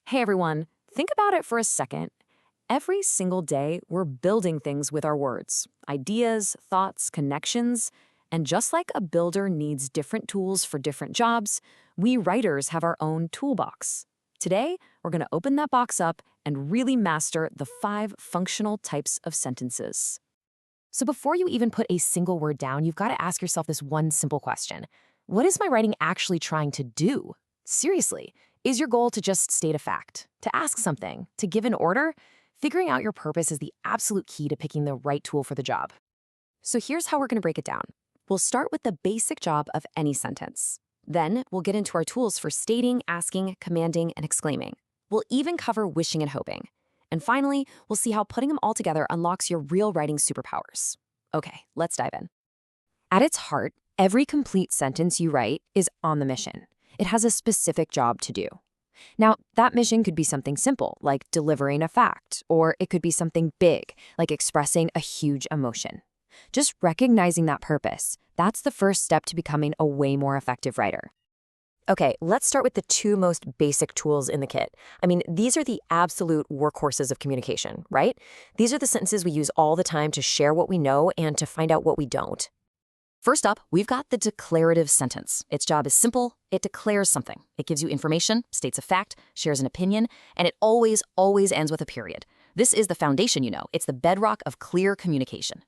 Hey everyone, think about it for a second. Every single day, we're building things with our words, ideas, thoughts, connections. And just like a builder needs different tools for different jobs, we writers have our own toolbox. Today, we're going to open that box up and really master the 5 functional types of sentences. So before you even put a single word down, you've got to ask yourself this one simple question. What is my writing actually trying to do? Seriously, is your goal to just state a fact, to ask something, to give an order? Figuring out your purpose is the absolute key to picking the right tool for the job. So here's how we're going to break it down. We'll start with the basic job of any sentence. Then we'll get into our tools for stating, asking, commanding, and exclaiming. We'll even cover wishing and hoping. And finally, we'll see how putting them all together unlocks your real writing superpowers. Okay, let's dive in. At its heart, every complete sentence you write is on the mission. It has a specific job to do. Now, that mission could be something simple, like delivering a fact, or it could be something big, like expressing a huge emotion. Just recognizing that purpose, that's the first step to becoming a way more effective writer. Okay, let's start with the 2 most basic tools in the kit. These are the absolute workhorses of communication, right? These are the sentences we use all the time to share what we know and to find out what we don't. First up, we've got the declarative sentence. Its job is simple. It declares something. It gives you information, states a fact, shares an opinion, and it always ends with a period. This is the foundation, you know. It's the bedrock of clear communication.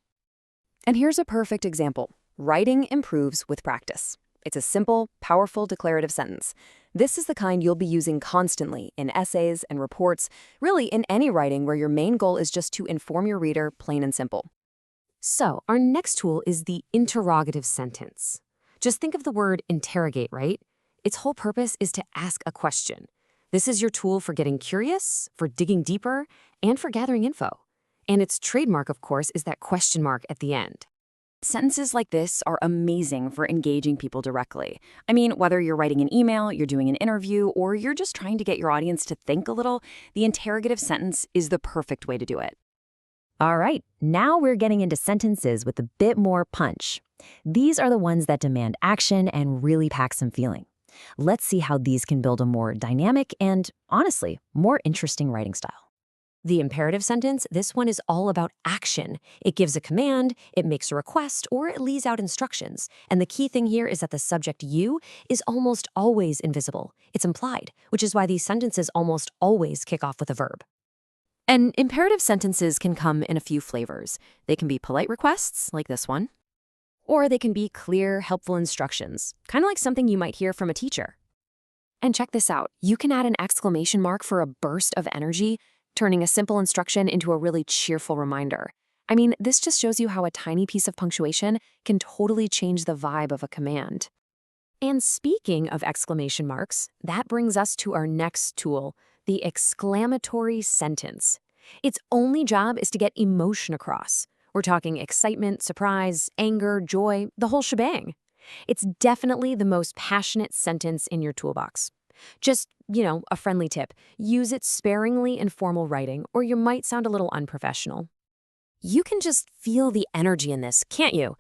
And here's a perfect example. Writing improves with practice. It's a simple, powerful declarative sentence. This is the kind you'll be using constantly in essays and reports, really in any writing where your main goal is just to inform your reader, plain and simple. So, our next tool is the interrogative sentence. Just think of the word interrogate, right? Its whole purpose is to ask a question. This is your tool for getting curious, for digging deeper, and for gathering info. And its trademark, of course, is that question mark at the end. Sentences like this are amazing for engaging people directly. Whether you're writing an email, you're doing an interview, or you're just trying to get your audience to think a little, the interrogative sentence is the perfect way to do it. All right, now we're getting into sentences with a bit more punch. These are the ones that demand action and really pack some feeling. Let's see how these can build a more dynamic and, honestly, more interesting writing style. The imperative sentence, this one is all about action. It gives a command, it makes a request, or it lays out instructions. And the key thing here is that the subject you is almost always invisible. It's implied, which is why these sentences almost always kick off with a verb. And imperative sentences can come in a few flavors. They can be polite requests, like this one, or they can be clear, helpful instructions, kind of like something you might hear from a teacher. And check this out. You can add an exclamation mark for a burst of energy, turning a simple instruction into a really cheerful reminder. This just shows you how a tiny piece of punctuation can totally change the vibe of a command. And speaking of exclamation marks, that brings us to our next tool, the exclamatory sentence. Its only job is to get emotion across. We're talking excitement, surprise, anger, joy, the whole shebang. It's definitely the most passionate sentence in your toolbox. Just, a friendly tip. Use it sparingly in formal writing, or you might sound a little unprofessional. You can just feel the energy in this, can't you?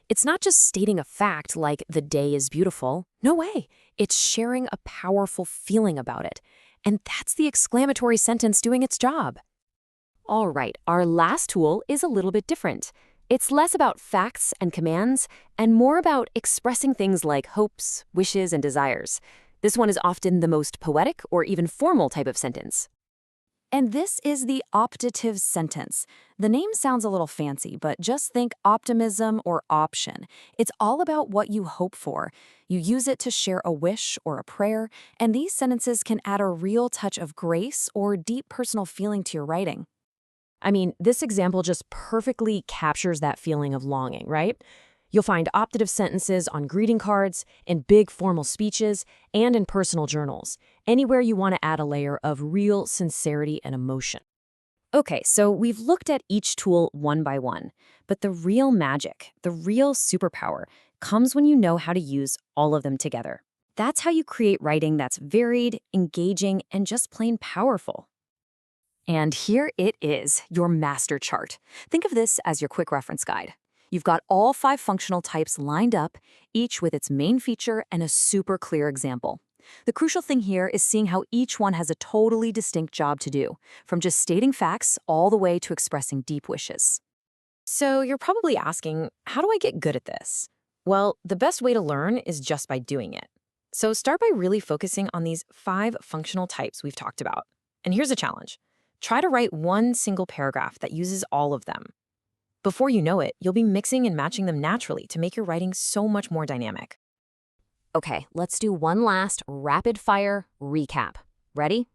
It's not just stating a fact like the day is beautiful. No way. It's sharing a powerful feeling about it. And that's the exclamatory sentence doing its job. All right, our last tool is a little bit different. It's less about facts and commands and more about expressing things like hopes, wishes, and desires. This one is often the most poetic or even formal type of sentence. And this is the optative sentence. The name sounds a little fancy, but just think optimism or option. It's all about what you hope for. You use it to share a wish or a prayer, and these sentences can add a real touch of grace or deep personal feeling to your writing. This example just perfectly captures that feeling of longing, right? You'll find optative sentences on greeting cards, in big formal speeches, and in personal journals, anywhere you want to add a layer of real sincerity and emotion. Okay, so we've looked at each tool one by one, but the real magic, the real superpower, comes when you know how to use all of them together. That's how you create writing that's varied, engaging, and just plain powerful. And here it is, your master chart. Think of this as your quick reference guide. You've got all 5 functional types lined up, each with its main feature and a super clear example. The crucial thing here is seeing how each one has a totally distinct job to do, from just stating facts all the way to expressing deep wishes. So you're probably asking, how do I get good at this? Well, the best way to learn is just by doing it. So start by really focusing on these 5 functional types we've talked about. And here's a challenge. Try to write one single paragraph that uses all of them. Before you know it, you'll be mixing and matching them naturally to make your writing so much more dynamic. Okay, let's do one last rapid-fire recap. Ready?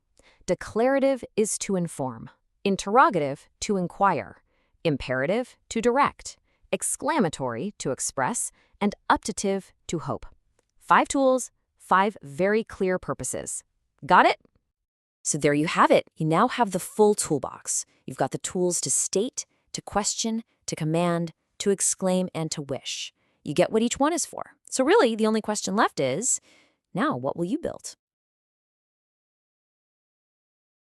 Declarative is to inform. Interrogative, to inquire. Imperative, to direct. Exclamatory, to express. And optative, to hope. 5 tools, 5 very clear purposes. Got it? So there you have it. You now have the full toolbox. You've got the tools to state, to question, to command, to exclaim, and to wish. You get what each one is for. So really, the only question left is, now what will you build?